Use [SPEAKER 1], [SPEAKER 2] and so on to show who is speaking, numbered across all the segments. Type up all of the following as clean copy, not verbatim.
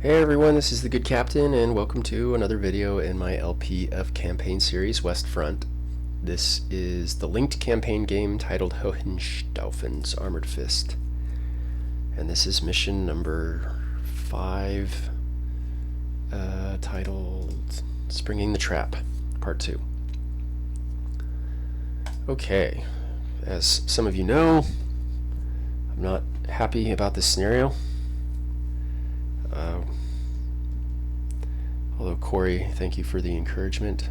[SPEAKER 1] Hey everyone, this is the Good Captain, and welcome to another video in my LPF campaign series, West Front. This is the linked campaign game titled Hohenstaufen's Armored Fist. And this is mission number 5, titled Springing the Trap, Part 2. Okay, as some of you know, I'm not happy about this scenario. Although Corey, thank you for the encouragement.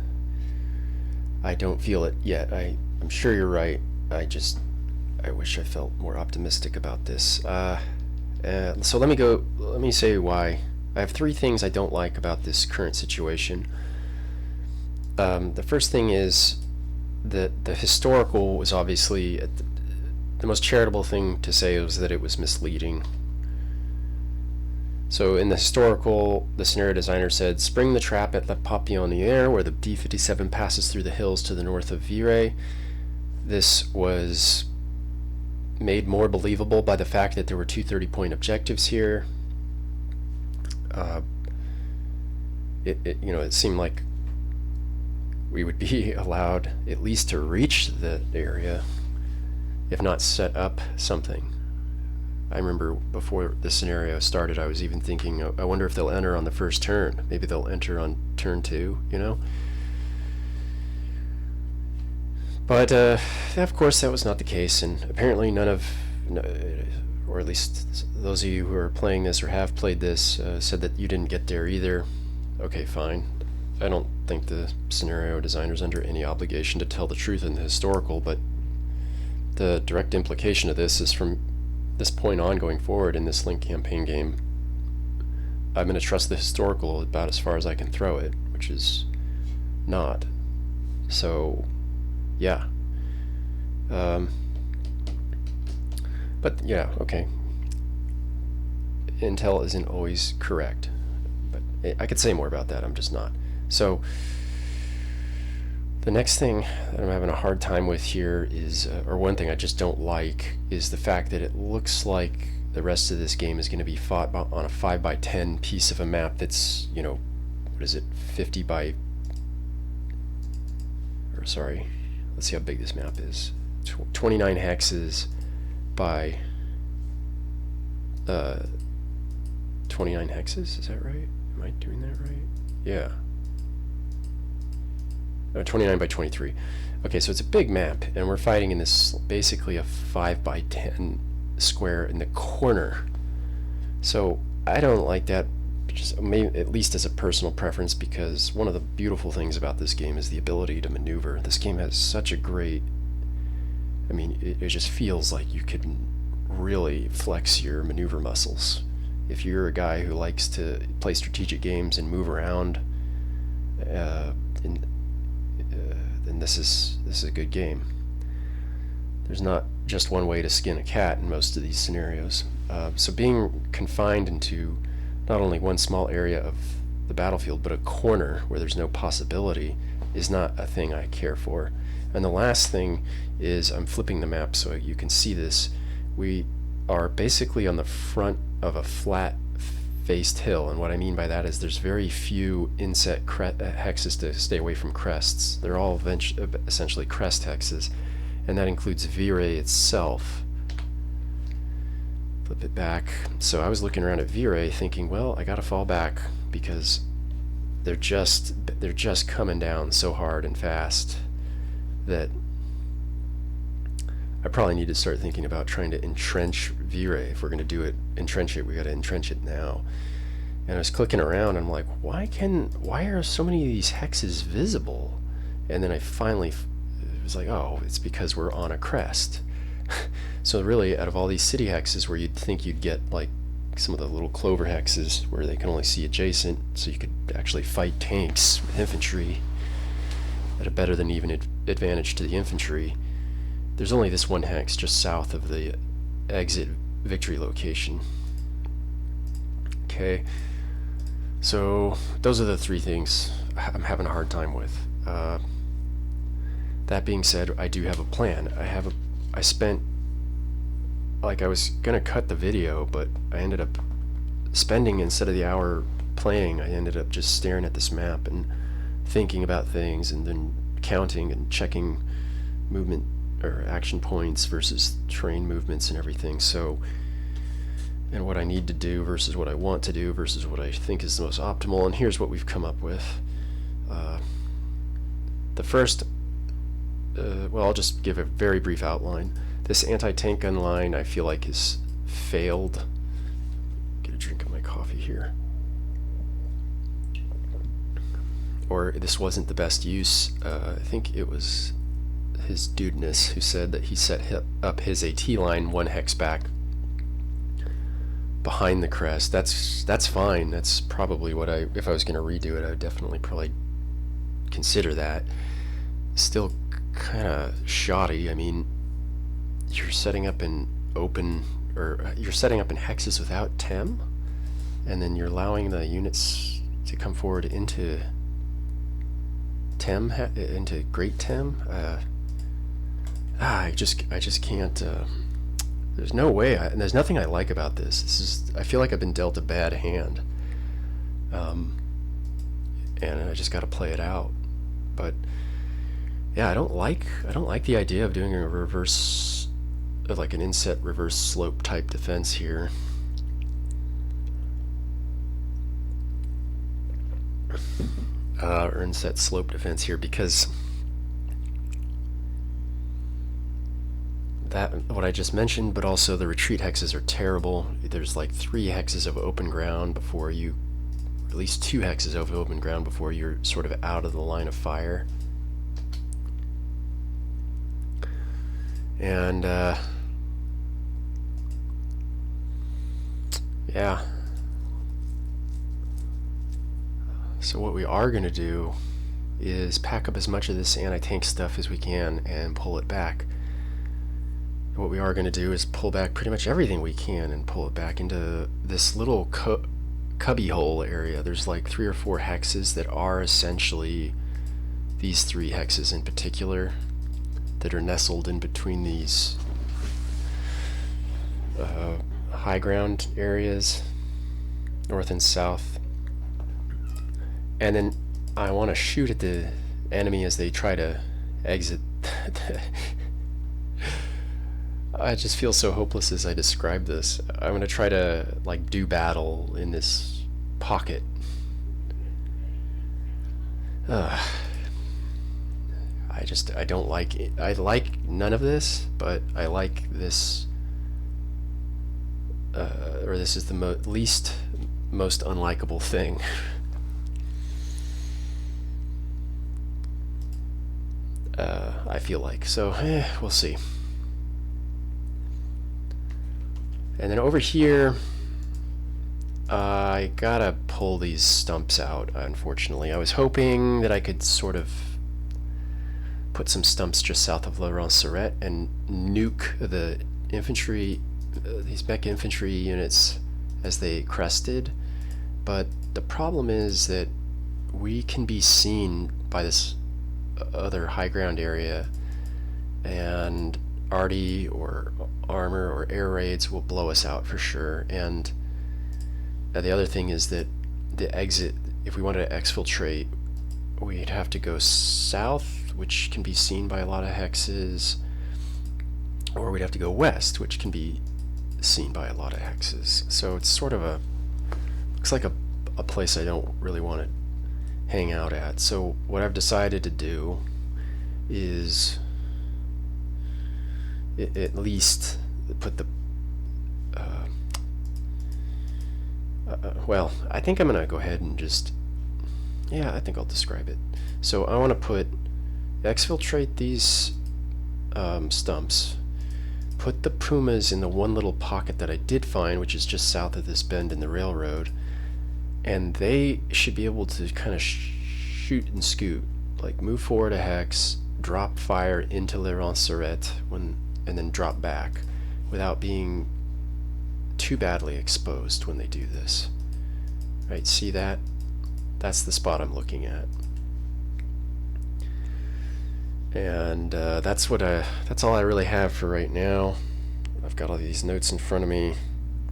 [SPEAKER 1] I don't feel it yet. I'm sure you're right. I wish I felt more optimistic about this. So let me say why. I have 3 things I don't like about this current situation. The first thing is that the historical was obviously the most charitable thing to say was that it was misleading. So in the historical, the scenario designer said, spring the trap at La Papillonnière, where the D-57 passes through the hills to the north of Virey. This was made more believable by the fact that there were 2 30-point objectives here. It seemed like we would be allowed at least to reach the area, if not set up something. I remember before the scenario started, I was even thinking, I wonder if they'll enter on the first turn. Maybe they'll enter on turn 2, you know? But, of course, that was not the case, and apparently or at least those of you who are playing this or have played this, said that you didn't get there either. Okay, fine. I don't think the scenario designer's under any obligation to tell the truth in the historical, but the direct implication of this is from this point on going forward in this link campaign game, I'm going to trust the historical about as far as I can throw it, which is not. So, yeah. But yeah, okay. Intel isn't always correct, but I could say more about that. I'm just not. So, the next thing that I'm having a hard time with here is, or one thing I just don't like, is the fact that it looks like the rest of this game is going to be fought on a 5x10 piece of a map that's, what is it, 50 by, or sorry, let's see how big this map is, 29 hexes by 29 hexes, is that right? Am I doing that right? Yeah. 29 by 23. Okay, so it's a big map, and we're fighting in this basically a 5x10 square in the corner. So I don't like that, just maybe at least as a personal preference, because one of the beautiful things about this game is the ability to maneuver. This game has such a great, it just feels like you could really flex your maneuver muscles. If you're a guy who likes to play strategic games and move around, then this is a good game. There's not just one way to skin a cat in most of these scenarios. So being confined into not only one small area of the battlefield, but a corner where there's no possibility is not a thing I care for. And the last thing is, I'm flipping the map so you can see this. We are basically on the front of a flat faced hill, and what I mean by that is there's very few inset hexes to stay away from crests. They're all essentially crest hexes, and that includes Virey itself. Flip it back. So I was looking around at Virey thinking, well, I gotta fall back because they're just coming down so hard and fast that I probably need to start thinking about trying to entrench Virey. If we're going to entrench it, we got to entrench it now. And I was clicking around, and I'm like, why are so many of these hexes visible? And then I finally was like, oh, it's because we're on a crest. So really, out of all these city hexes where you'd think you'd get like some of the little clover hexes where they can only see adjacent, so you could actually fight tanks with infantry at a better than even advantage to the infantry, there's only this one hex just south of the exit victory location. Okay, so those are the 3 things I'm having a hard time with. That being said, I do have a plan. I spent, like, I was gonna cut the video, but I ended up spending, instead of the hour playing, I ended up just staring at this map and thinking about things, and then counting and checking movement or action points versus terrain movements and everything. So, and what I need to do versus what I want to do versus what I think is the most optimal. And here's what we've come up with. The first, well, I'll just give a very brief outline. This anti-tank gun line, I feel like, has failed. Get a drink of my coffee here. Or this wasn't the best use. I think it was his dudeness who said that he set up his AT line 1 hex back behind the crest. That's fine. That's probably what if I was going to redo it, I would definitely probably consider that. Still kind of shoddy. I mean, you're setting up in open, or you're setting up in hexes without TEM, and then you're allowing the units to come forward into TEM, into Great TEM. I just can't. There's no way. And there's nothing I like about this. I feel like I've been dealt a bad hand, and I just got to play it out. But yeah, I don't like the idea of doing a reverse, like an inset reverse slope type defense here. Or inset slope defense here, because that, what I just mentioned, but also the retreat hexes are terrible. There's like 3 hexes of open ground before you, at least 2 hexes of open ground before you're sort of out of the line of fire. And yeah. So what we are going to do is pack up as much of this anti-tank stuff as we can and pull it back. What we are going to do is pull back pretty much everything we can and pull it back into this little cubby hole area. There's like 3 or 4 hexes that are essentially these 3 hexes in particular that are nestled in between these high ground areas, north and south. And then I want to shoot at the enemy as they try to exit. I just feel so hopeless as I describe this. I'm going to try to like do battle in this pocket. I don't like it. I like none of this, but I like this, or this is the most unlikable thing. I feel like. So, we'll see. And then over here, I gotta pull these stumps out, unfortunately. I was hoping that I could sort of put some stumps just south of La Ronceret and nuke the infantry, these mech infantry units as they crested. But the problem is that we can be seen by this other high ground area, and arty or armor or air raids will blow us out for sure. And the other thing is that the exit, if we wanted to exfiltrate, we'd have to go south, which can be seen by a lot of hexes, or we'd have to go west, which can be seen by a lot of hexes. So it's sort of looks like a place I don't really want to hang out at. So what I've decided to do is at least put the well, I think I'm gonna go ahead and just, yeah, I think I'll describe it. So I want to exfiltrate these stumps, put the pumas in the one little pocket that I did find, which is just south of this bend in the railroad, and they should be able to kind of shoot and scoot, like move forward a hex, drop fire into Le Ronceret, and then drop back without being too badly exposed when they do this. Right, see that? That's the spot I'm looking at. And that's all I really have for right now. I've got all these notes in front of me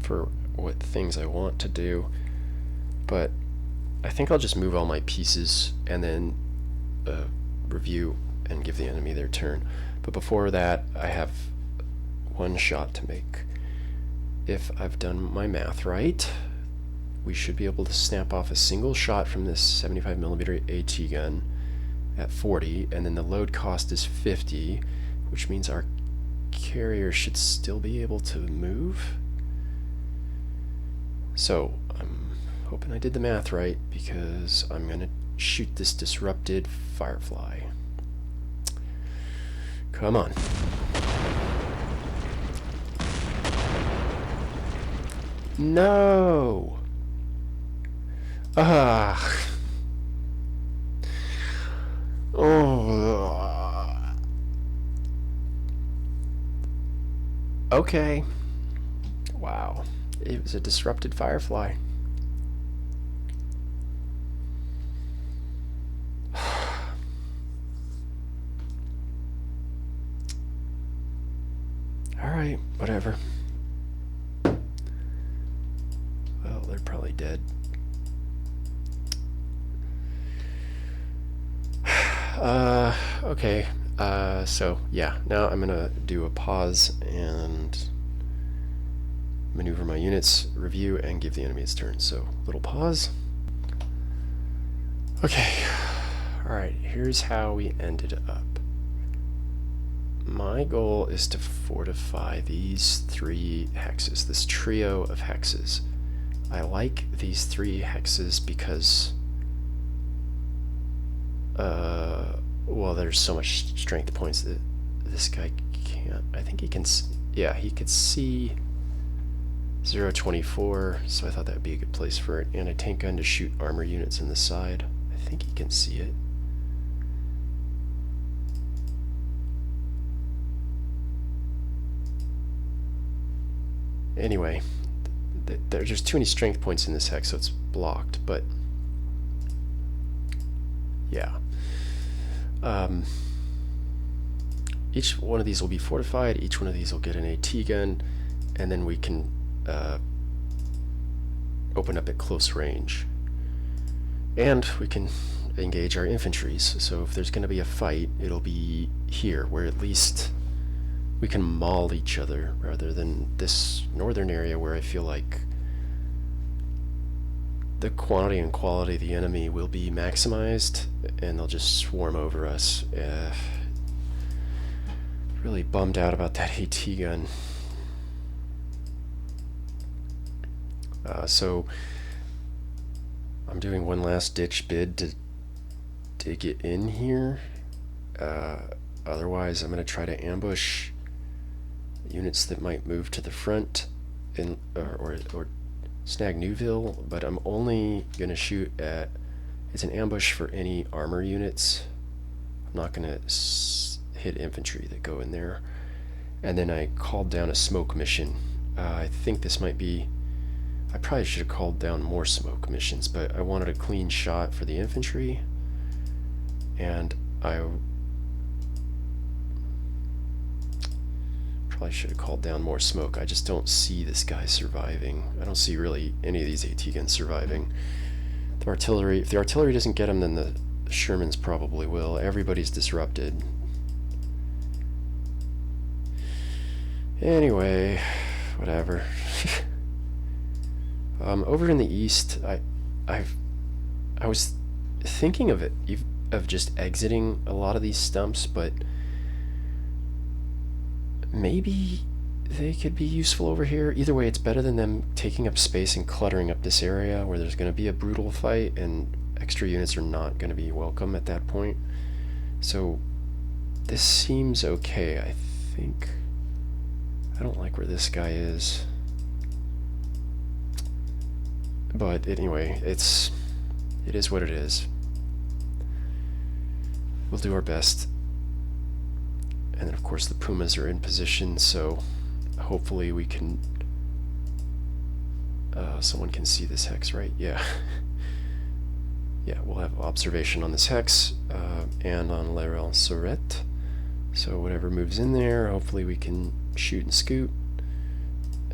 [SPEAKER 1] for what things I want to do, but I think I'll just move all my pieces and then review and give the enemy their turn. But before that, I have one shot to make. If I've done my math right, we should be able to snap off a single shot from this 75mm AT gun at 40, and then the load cost is 50, which means our carrier should still be able to move. So I'm hoping I did the math right, because I'm going to shoot this disrupted Firefly. Come on. No! Ah! Oh. Okay. Wow. It was a disrupted Firefly. Alright, whatever. Well, they're probably dead. Okay. So yeah, now I'm gonna do a pause and maneuver my units, review, and give the enemy its turn. So, little pause. Okay. Alright, here's how we ended up. My goal is to fortify these 3 hexes, this trio of hexes. I like these 3 hexes because well, there's so much strength points that this guy can't. I think he can. Yeah, he could see 024, so I thought that would be a good place for an anti-tank gun to shoot armor units in the side. I think he can see it. Anyway, there's just too many strength points in this hex, so it's blocked, but yeah. Each one of these will be fortified, each one of these will get an AT gun, and then we can open up at close range. And we can engage our infantries, so if there's going to be a fight, it'll be here, where at least we can maul each other, rather than this northern area where I feel like the quantity and quality of the enemy will be maximized, and they'll just swarm over us. Really bummed out about that AT gun. So I'm doing one last ditch bid to get in here. Otherwise, I'm going to try to ambush units that might move to the front or snag Newville, but I'm only going to shoot at, it's an ambush for any armor units. I'm not going to hit infantry that go in there. And then I called down a smoke mission. I think this might be, I probably should have called down more smoke missions, but I wanted a clean shot for the infantry, and I probably should have called down more smoke. I just don't see this guy surviving. I don't see really any of these AT guns surviving. The artillery, if the artillery doesn't get them, then the Shermans probably will. Everybody's disrupted. Anyway, whatever. Over in the east, I was thinking of just exiting a lot of these stumps, but maybe they could be useful over here. Either way, it's better than them taking up space and cluttering up this area where there's going to be a brutal fight, and extra units are not going to be welcome at that point. So this seems okay, I think. I don't like where this guy is. But anyway, it is what it is. We'll do our best. And then of course the Pumas are in position, so hopefully we can someone can see this hex, right? Yeah. Yeah, we'll have observation on this hex and on La Reine-Sorette. So whatever moves in there, hopefully we can shoot and scoot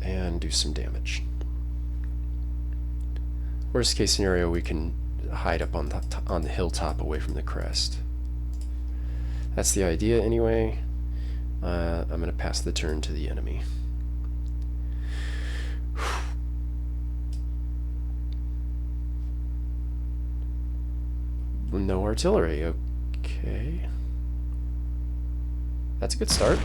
[SPEAKER 1] and do some damage. Worst case scenario, we can hide up on the hilltop away from the crest. That's the idea anyway. I'm going to pass the turn to the enemy. No artillery. Okay. That's a good start.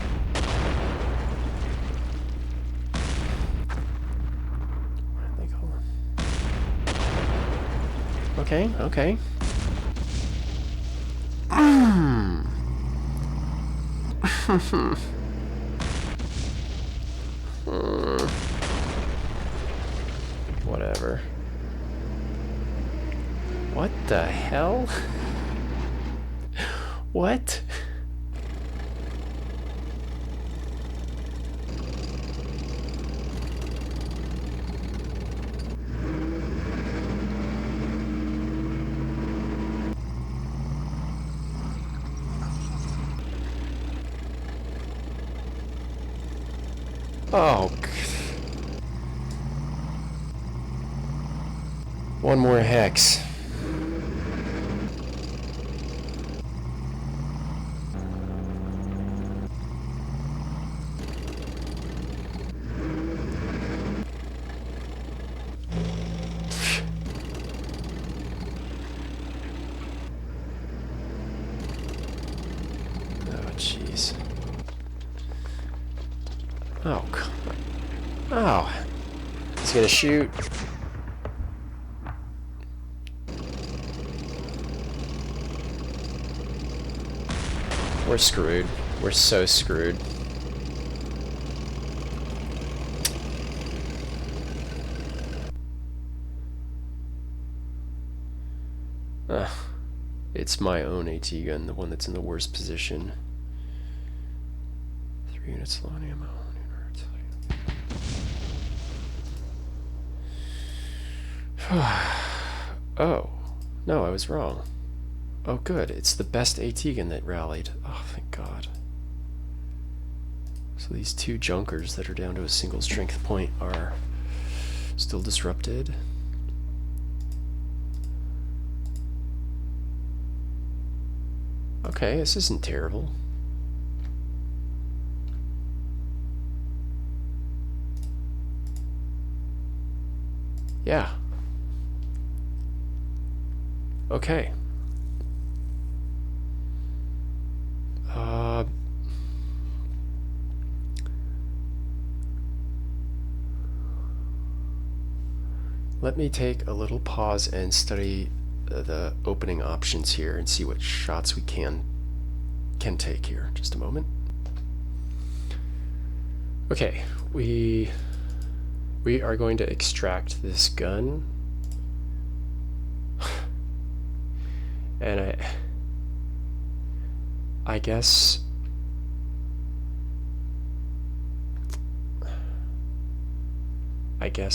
[SPEAKER 1] Okay, okay. Whatever. What the hell? What? Oh. One more hex. Oh, jeez. Oh, come on. Oh. He's gonna shoot. We're screwed. We're so screwed. It's my own AT gun, the one that's in the worst position. 3 units low on ammo. Oh, no, I was wrong. Oh, good. It's the best AT gun that rallied. Oh, thank God. So these two junkers that are down to a single strength point are still disrupted. Okay, this isn't terrible. Yeah. Okay. Let me take a little pause and study the opening options here and see what shots we can take here. Just a moment. Okay, we are going to extract this gun. And I guess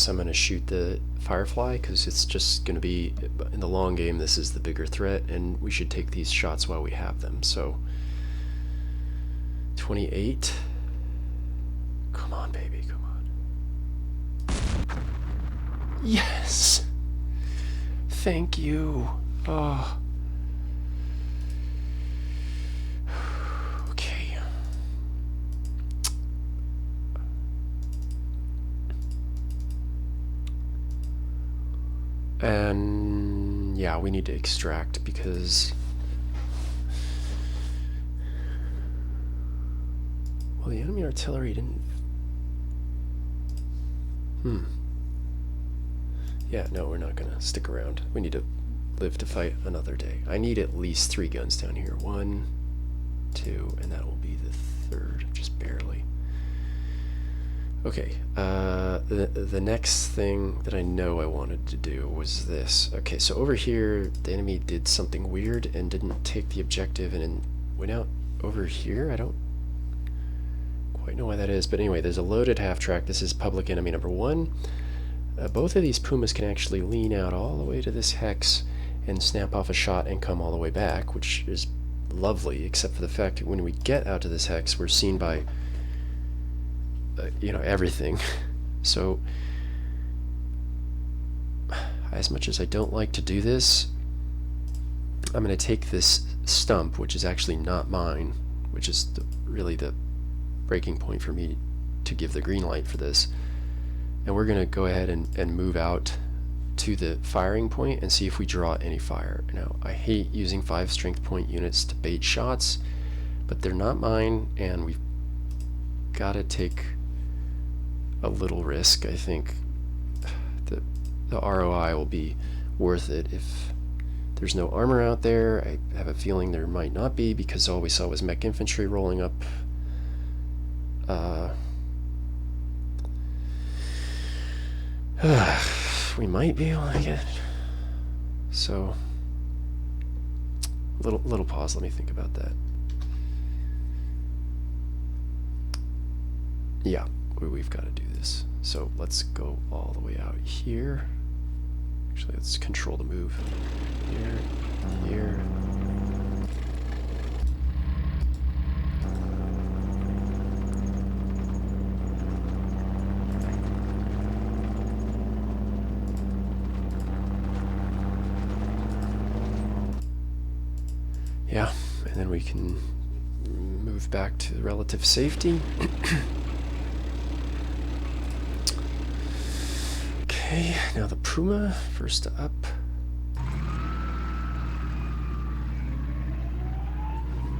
[SPEAKER 1] I'm going to shoot the Firefly because it's just going to be, in the long game, this is the bigger threat, and we should take these shots while we have them. So 28. Come on, baby, come on. Yes! Thank you. Oh. Okay. And yeah, we need to extract because, well, the enemy artillery didn't. Yeah, no, we're not gonna stick around. We need to live to fight another day. I need at least 3 guns down here. 1, 2, and that will be the 3rd, just barely. Okay, the next thing that I know I wanted to do was this. Okay, so over here, the enemy did something weird and didn't take the objective and then went out over here. I don't quite know why that is, but anyway, there's a loaded half-track. This is public enemy number 1. Both of these Pumas can actually lean out all the way to this hex and snap off a shot and come all the way back, which is lovely, except for the fact that when we get out to this hex, we're seen by you know, everything. So as much as I don't like to do this, I'm going to take this stump, which is actually not mine, which is really the breaking point for me to give the green light for this, and we're going to go ahead and move out to the firing point and see if we draw any fire. Now, I hate using 5 strength point units to bait shots, but they're not mine, and we've got to take a little risk. I think the ROI will be worth it. If there's no armor out there, I have a feeling there might not be, because all we saw was mech infantry rolling up. We might be able to get, so little pause, let me think about that. Yeah, we've got to do this. So let's go all the way out here. Actually, let's control the move. Here. Yeah, and then we can move back to relative safety. Okay, now the Puma, first up.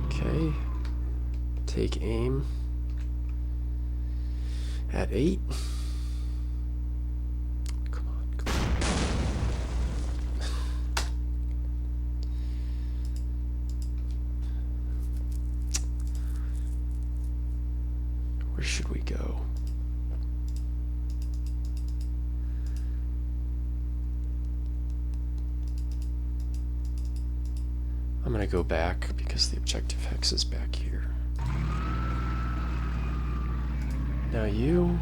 [SPEAKER 1] Okay, take aim at 8. Come on. Where should we go? I'm going to go back because the objective hex is back here. Now you.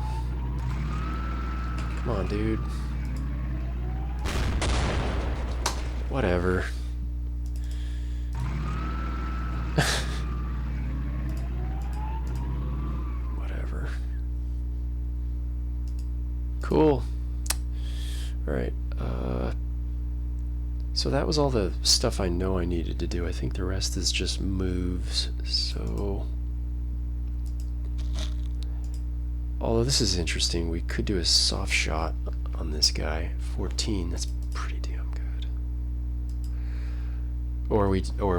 [SPEAKER 1] Come on, dude. Whatever. Whatever. Cool. Alright. So that was all the stuff I know I needed to do. I think the rest is just moves. So, although this is interesting, we could do a soft shot on this guy. 14, that's pretty damn good. Or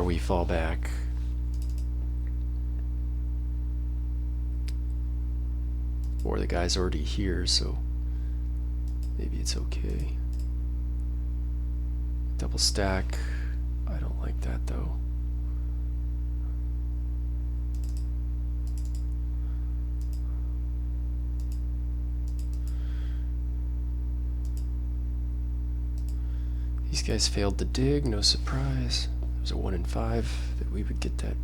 [SPEAKER 1] we fall back. Or the guy's already here, so maybe it's okay. Double stack. I don't like that though. These guys failed to dig, no surprise. There's a 1 in 5 that we would get that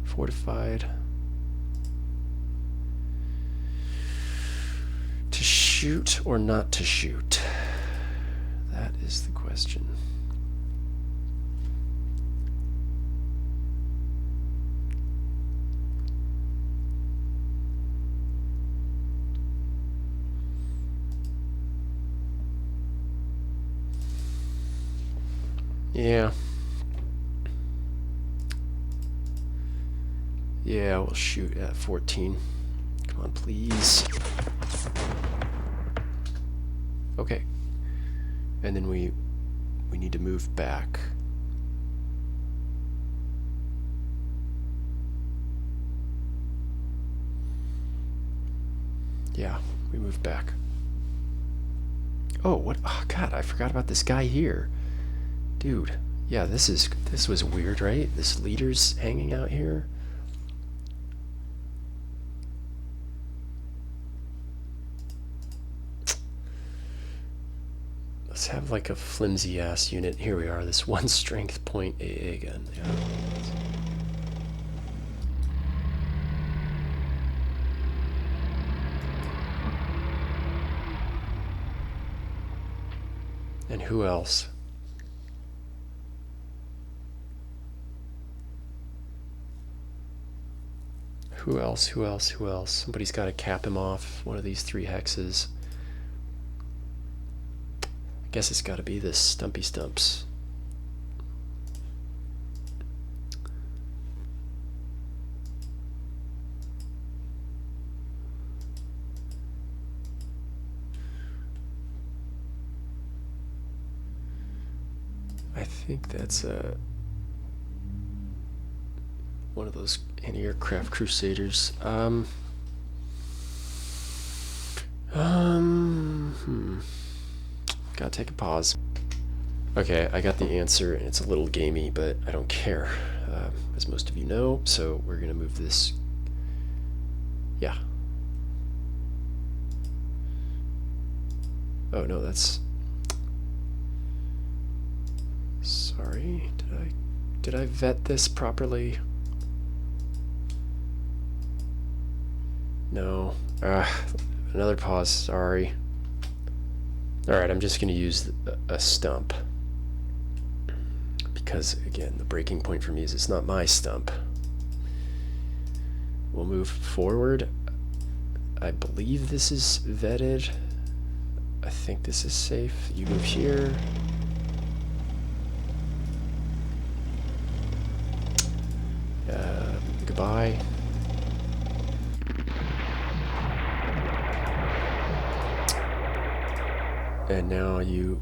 [SPEAKER 1] fortified. To shoot or not to shoot? That is the question. Yeah. Yeah, we'll shoot at 14. Come on, please. Okay. And then we need to move back. Yeah, we move back. Oh, what? Oh, God, I forgot about this guy here. Dude, yeah, this was weird, right? This leader's hanging out here. Let's have like a flimsy ass unit. Here we are, this 1 strength point AA gun. Yeah. And who else? Who else? Somebody's got to cap him off one of these 3 hexes. Guess it's got to be this Stumpy Stumps. I think that's one of those anti-aircraft crusaders. Gotta take a pause. Okay, I got the answer, and it's a little gamey, but I don't care, as most of you know, so we're gonna move this. Yeah. Oh no, that's... Sorry, did I vet this properly? No. Another pause, sorry. Alright, I'm just going to use a stump. Because, again, the breaking point for me is it's not my stump. We'll move forward. I believe this is vetted. I think this is safe. You move here. Goodbye. And now you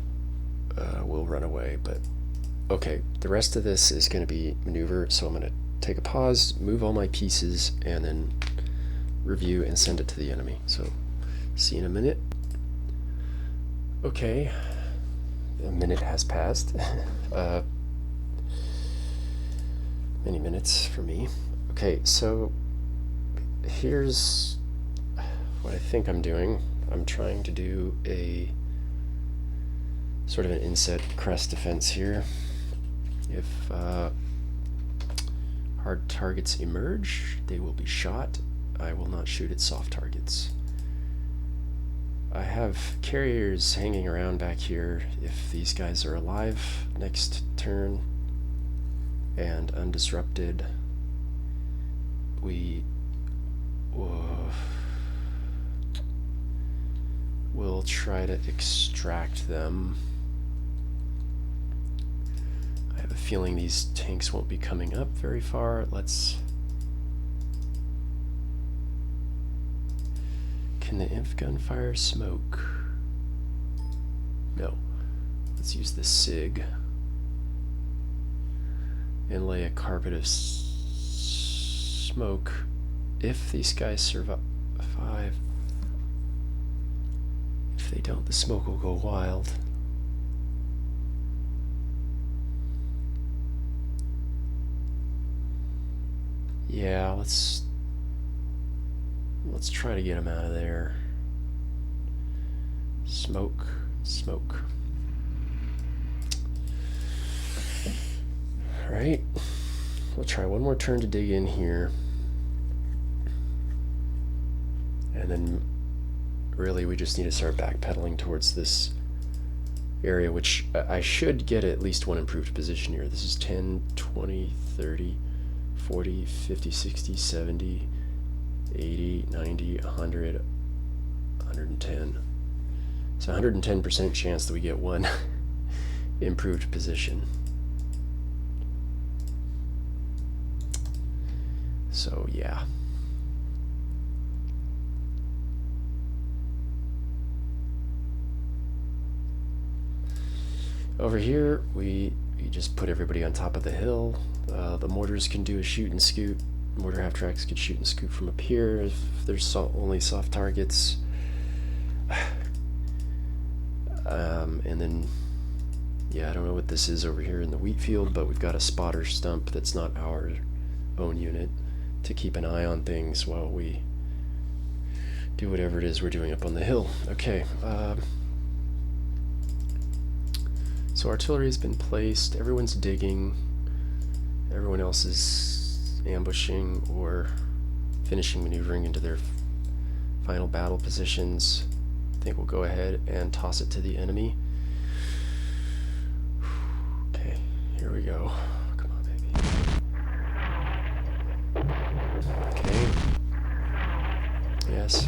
[SPEAKER 1] will run away, but okay, the rest of this is going to be maneuver, so I'm going to take a pause, move all my pieces, and then review and send it to the enemy. So, see you in a minute. Okay, a minute has passed. Many minutes for me. Okay, so here's what I think I'm doing. I'm trying to do a sort of an inset crest defense here. If hard targets emerge, they will be shot. I will not shoot at soft targets. I have carriers hanging around back here if these guys are alive next turn and undisrupted. We will try to extract them. I have a feeling these tanks won't be coming up very far. Can the inf gun fire smoke? No. Let's use the SIG and lay a carpet of smoke. If these guys survive, if they don't, the smoke will go wild. Yeah, let's try to get him out of there. Smoke, smoke. Alright, we'll try one more turn to dig in here. And then really we just need to start backpedaling towards this area, which I should get at least one improved position here. This is 10, 20, 30, 40, 50, 60, 70, 80, 90, 100, 110. It's a 110% chance that we get one improved position. So yeah. Over here, we just put everybody on top of the hill. The mortars can do a shoot and scoot. Mortar half tracks could shoot and scoot from up here if there's only soft targets. And then, yeah, I don't know what this is over here in the wheat field, but we've got a spotter stump that's not our own unit to keep an eye on things while we do whatever it is we're doing up on the hill. Okay. So artillery has been placed, everyone's digging, everyone else is ambushing or finishing maneuvering into their final battle positions. I think we'll go ahead and toss it to the enemy. Okay, here we go. Come on, baby. Okay. Yes.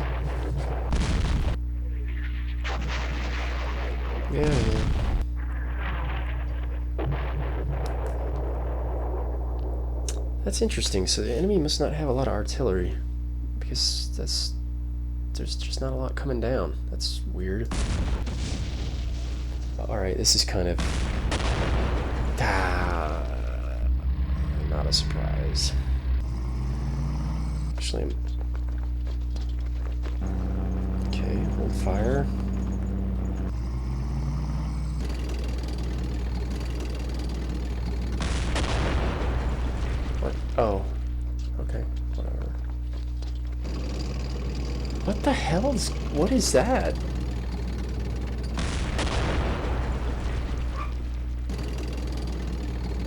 [SPEAKER 1] Yeah. That's interesting. So the enemy must not have a lot of artillery, because there's just not a lot coming down. That's weird. Alright, this is kind of... not a surprise. Actually, okay, hold fire. What? Oh. Okay, whatever. What the hell is... What is that?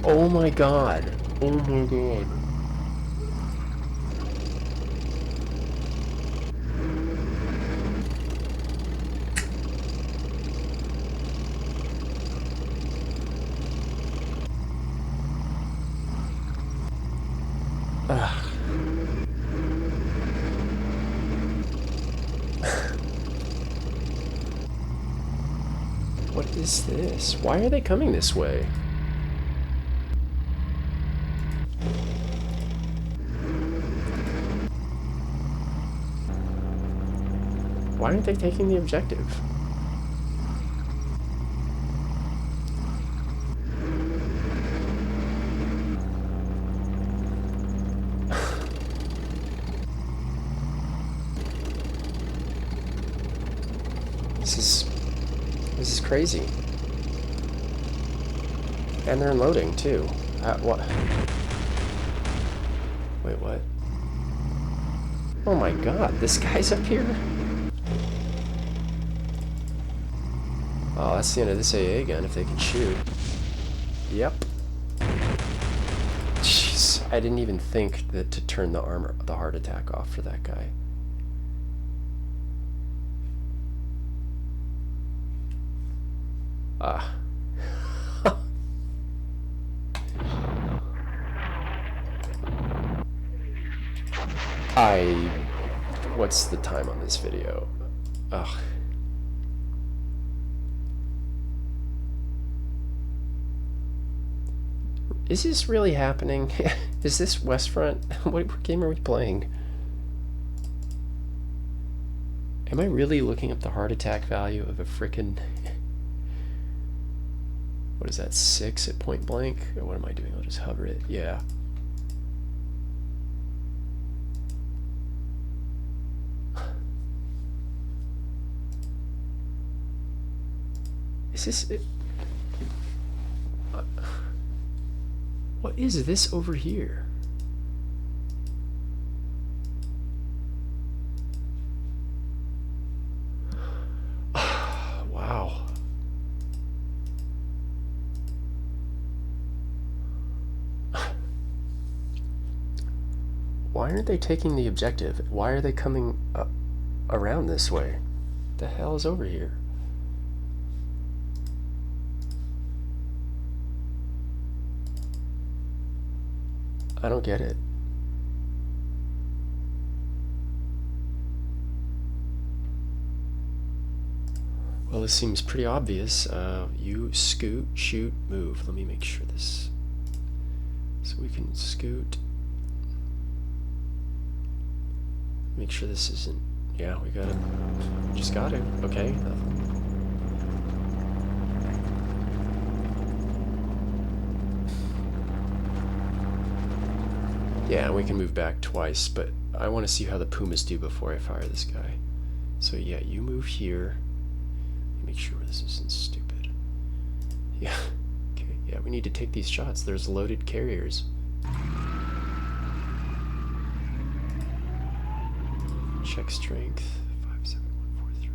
[SPEAKER 1] Oh my god. Oh my god. Ugh. What is this? Why are they coming this way? Why aren't they taking the objective? This is crazy. And they're unloading too. What? Wait, what? Oh my god, this guy's up here? Oh, that's the end of this AA gun if they can shoot. Yep. Jeez, I didn't even think that to turn the heart attack off for that guy. What's the time on this video? Ugh. Is this really happening? Is this Westfront? What game are we playing? Am I really looking up the heart attack value of a frickin'... What is that, 6 at point blank? Or what am I doing? I'll just hover it. Yeah. Is this... What is this over here? Wow. Why aren't they taking the objective? Why are they coming around this way? What the hell is over here? I don't get it. Well, this seems pretty obvious. You scoot, shoot, move. Let me make sure this... So we can scoot. Make sure this isn't... Yeah, we got it. Just got it. Okay. Yeah, we can move back twice, but I want to see how the Pumas do before I fire this guy. So yeah, you move here. Make sure this isn't stupid. Yeah. Okay, yeah, we need to take these shots. There's loaded carriers. Check strength. 57143.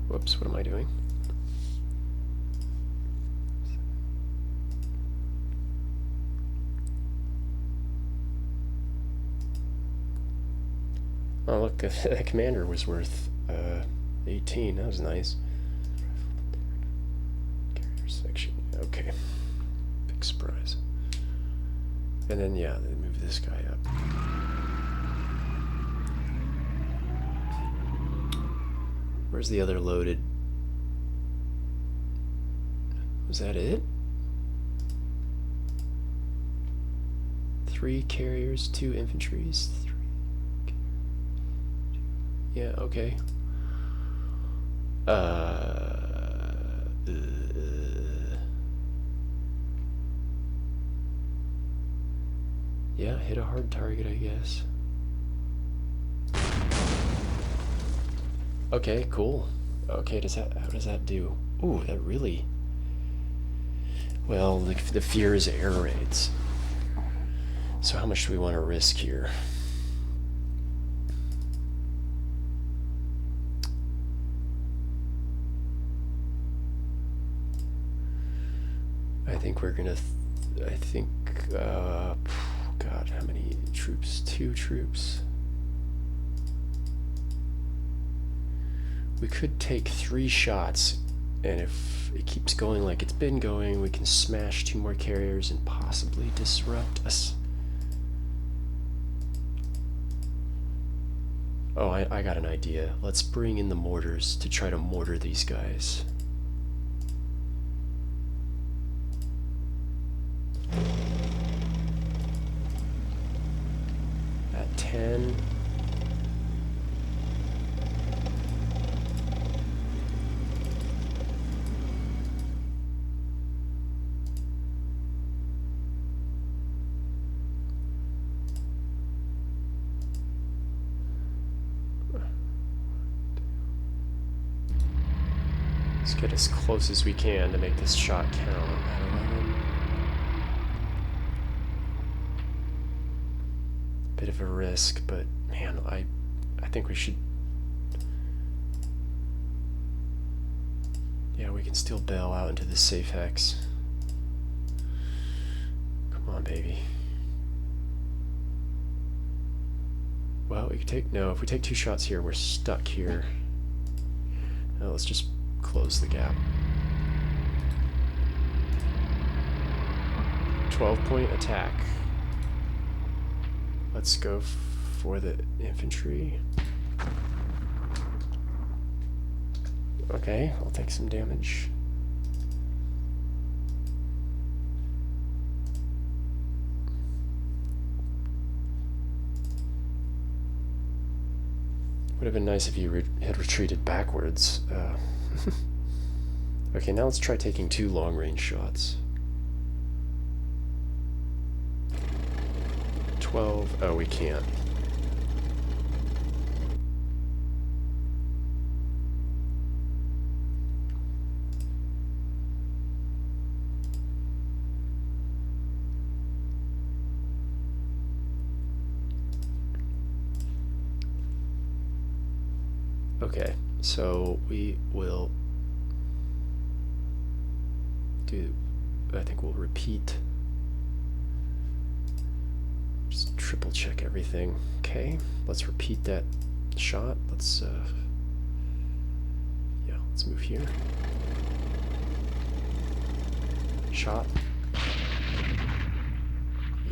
[SPEAKER 1] Whoops, what am I doing? Oh look, that commander was worth 18. That was nice. Carrier 6 And then, yeah, then move this guy up. Where's the other loaded? Was that it? 3 carriers, 2 infantries, 3. Yeah, okay. Yeah, hit a hard target, I guess. Okay, cool. Okay, how does that do? Ooh, that really... Well, the fear is air raids. So how much do we want to risk here? I think we're gonna... God, how many troops? 2 troops. We could take 3 shots, and if it keeps going like it's been going, we can smash 2 more carriers and possibly disrupt us. Oh, I got an idea. Let's bring in the mortars to try to mortar these guys. At 10. Let's get as close as we can to make this shot count. At 11. Bit of a risk, but man, I think we should... Yeah, we can still bail out into the safe hex. Come on, baby. Well, we could take... No, if we take 2 shots here, we're stuck here. Now let's just close the gap. 12-point attack. Let's go for the infantry. Okay, I'll take some damage. Would have been nice if you had retreated backwards. Okay, now let's try taking 2 long-range shots. 12. Oh, we can't. Okay, so we will do... I think we'll repeat. Just triple check everything. Okay, let's repeat that shot. Let's yeah, let's move here. Shot.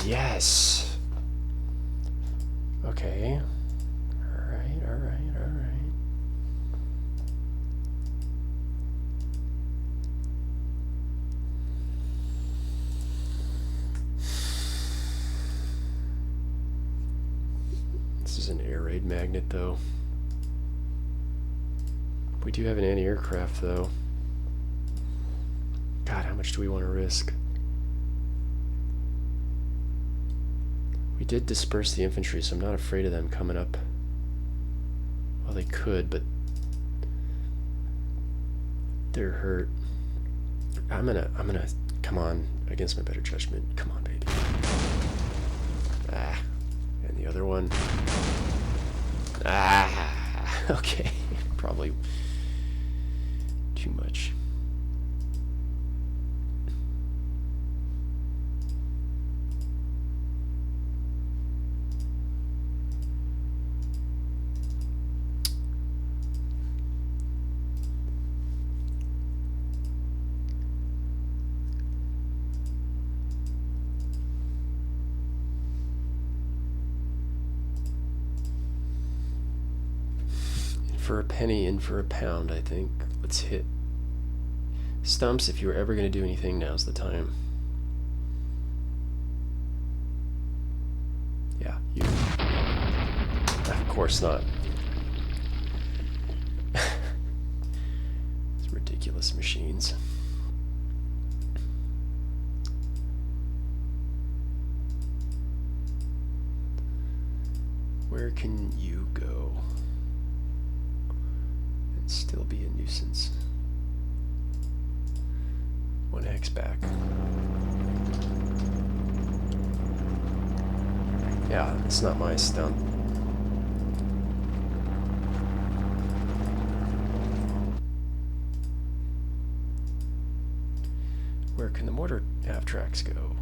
[SPEAKER 1] Yes. Okay. All right, all right, all right. This is an air raid magnet, though. We do have an anti-aircraft, though. God, how much do we want to risk? We did disperse the infantry, so I'm not afraid of them coming up. Well, they could, but they're hurt. I'm gonna, come on, against my better judgment. Come on, baby. Ah, and the other one. Ah, okay, probably too much. for a penny, in for a pound, I think. Let's hit stumps. If you're ever going to do anything, now's the time. Yeah, you. Of course not. It's ridiculous machines. Where can you go and still be a nuisance? 1 hex back. Yeah, it's not my stump. Where can the mortar half tracks go?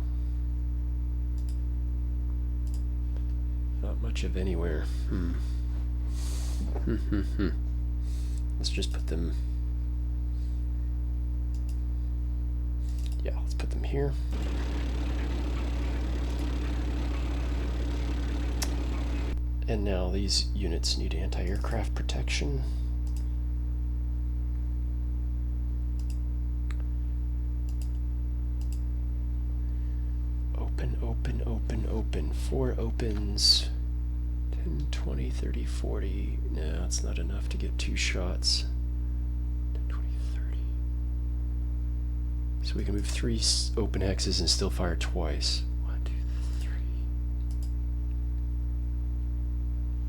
[SPEAKER 1] Not much of anywhere. Let's just put them. Yeah, let's put them here. And now these units need anti-aircraft protection. Open, open, open, open. 4 opens. 10, 20, 30, 40. No, it's not enough to get 2 shots. 10, 20, 30. So we can move 3 open hexes and still fire twice. 1, 2, 3.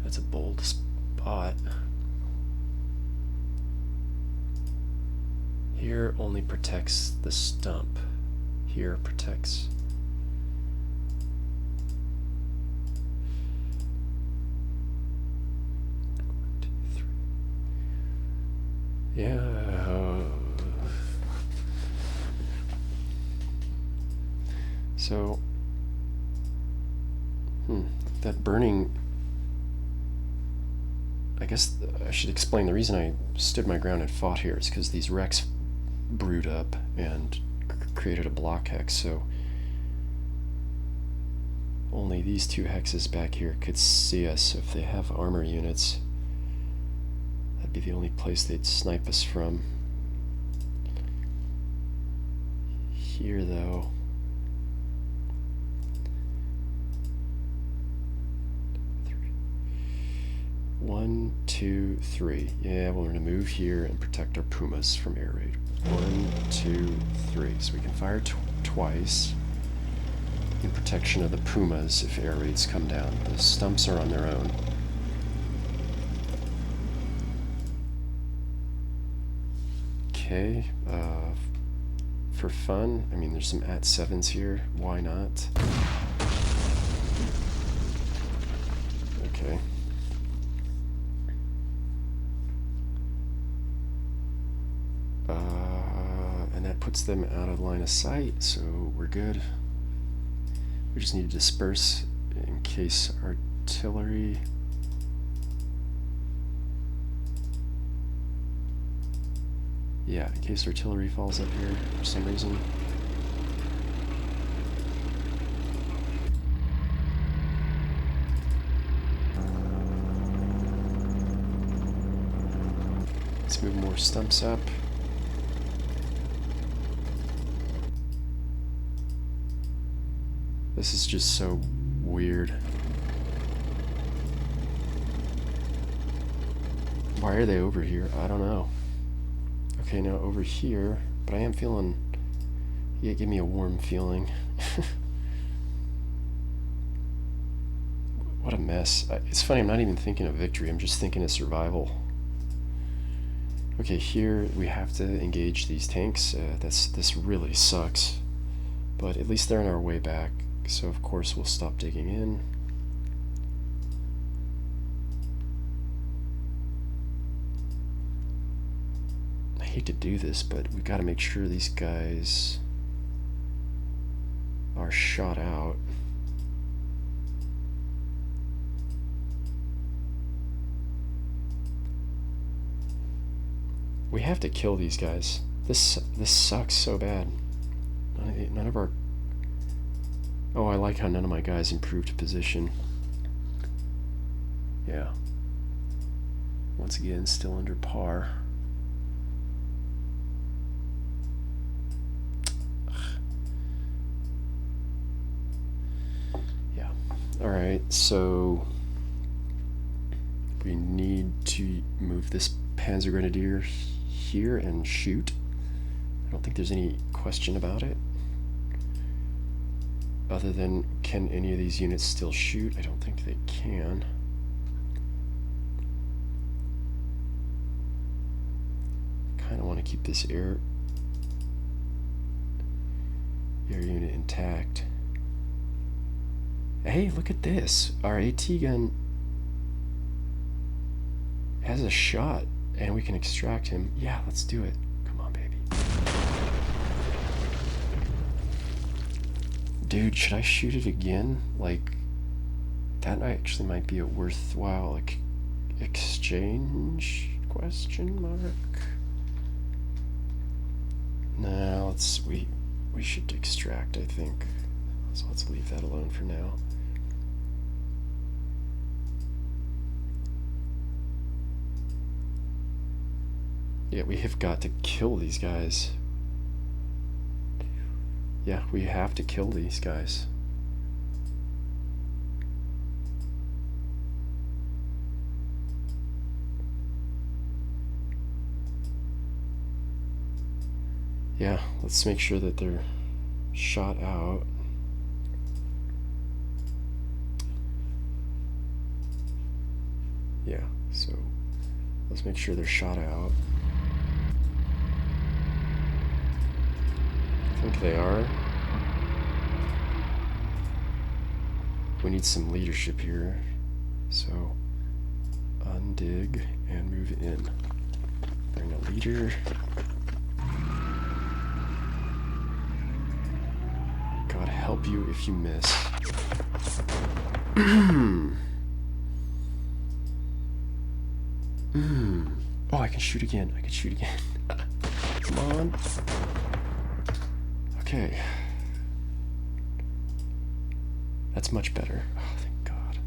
[SPEAKER 1] That's a bold spot. Here only protects the stump. Here protects. Yeah. So, that burning. I guess I should explain the reason I stood my ground and fought here is because these wrecks brewed up and created a block hex. So only these 2 hexes back here could see us. If they have armor units, that'd be the only place they'd snipe us from. Here, though, 1, 2, 3. Yeah, we're gonna move here and protect our Pumas from air raid. 1, 2, 3. So we can fire twice in protection of the Pumas if air raids come down. The stumps are on their own. Okay, for fun, I mean, there's some @7s here. Why not? Okay. And that puts them out of line of sight, so we're good. We just need to disperse in case artillery. Yeah, in case artillery falls up here for some reason. Let's move more stumps up. This is just so weird. Why are they over here? I don't know. Okay, now over here, but I am feeling, yeah, give me a warm feeling. What a mess. It's funny, I'm not even thinking of victory, I'm just thinking of survival. Okay, here we have to engage these tanks. This really sucks, but at least they're on our way back. So of course we'll stop digging in. I hate to do this, but we've got to make sure these guys are shot out. We have to kill these guys. This sucks so bad. None of our. Oh, I like how none of my guys improved position. Yeah. once again, still under par. Yeah. Alright, so we need to move this Panzergrenadier here and shoot. I don't think there's any question about it. Other than, can any of these units still shoot? I don't think they can. Kind of want to keep this air unit intact. Hey, look at this. Our AT gun has a shot, and we can extract him. Yeah, let's do it. Come on, baby. Dude, should I shoot it again? Like, that actually might be a worthwhile exchange? Question mark. Nah, we should extract, I think. So let's leave that alone for now. Yeah, we have got to kill these guys. Yeah, we have to kill these guys. Yeah, let's make sure that they're shot out. Yeah, so let's make sure they're shot out. I think they are. We need some leadership here. So undig and move in. Bring a leader. God help you if you miss. Oh, I can shoot again. I can shoot again. Come on. Okay. That's much better. Oh, thank God.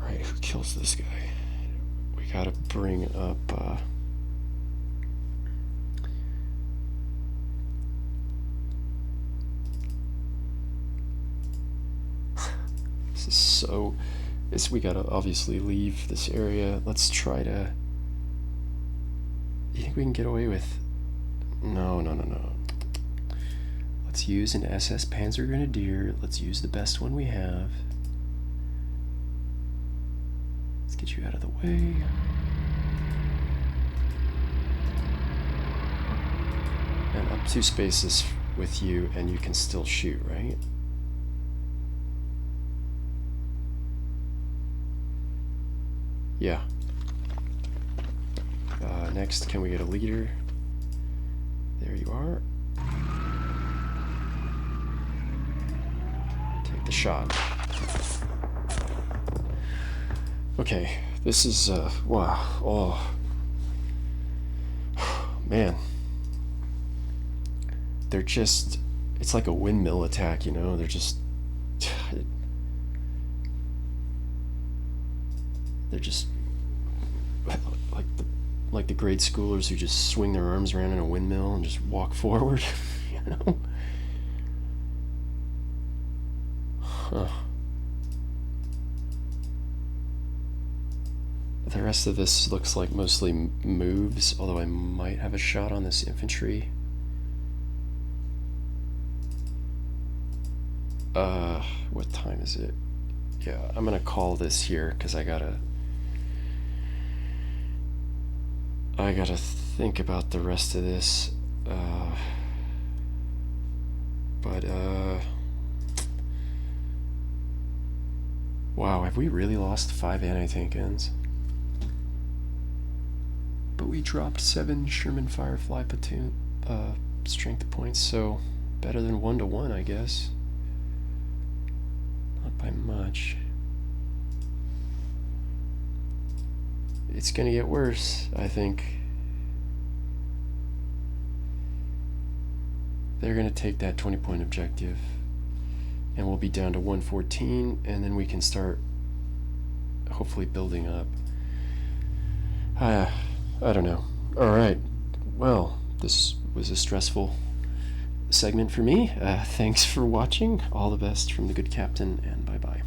[SPEAKER 1] Alright, who kills this guy? We gotta bring up, this is so... we gotta obviously leave this area. Let's try to... You think we can get away with... No. Let's use an SS Panzergrenadier. Let's use the best one we have. Let's get you out of the way. And up 2 spaces with you, and you can still shoot, right? Yeah. Next, can we get a leader? There you are. Take the shot. Okay, this is, wow, oh. Man. They're just, it's like a windmill attack, you know? They're just, like the grade schoolers who just swing their arms around in a windmill and just walk forward, you know? Huh. The rest of this looks like mostly moves, although I might have a shot on this infantry. What time is it? Yeah, I'm gonna call this here because I gotta think about the rest of this. Wow, have we really lost 5 anti-tank guns? But we dropped 7 Sherman Firefly platoon strength points, so better than 1-to-1, I guess. Not by much. It's gonna get worse, I think. They're gonna take that 20-point objective, and we'll be down to 114, and then we can start hopefully building up. I don't know. All right. Well, this was a stressful segment for me. Thanks for watching. All the best from the good captain, and bye-bye.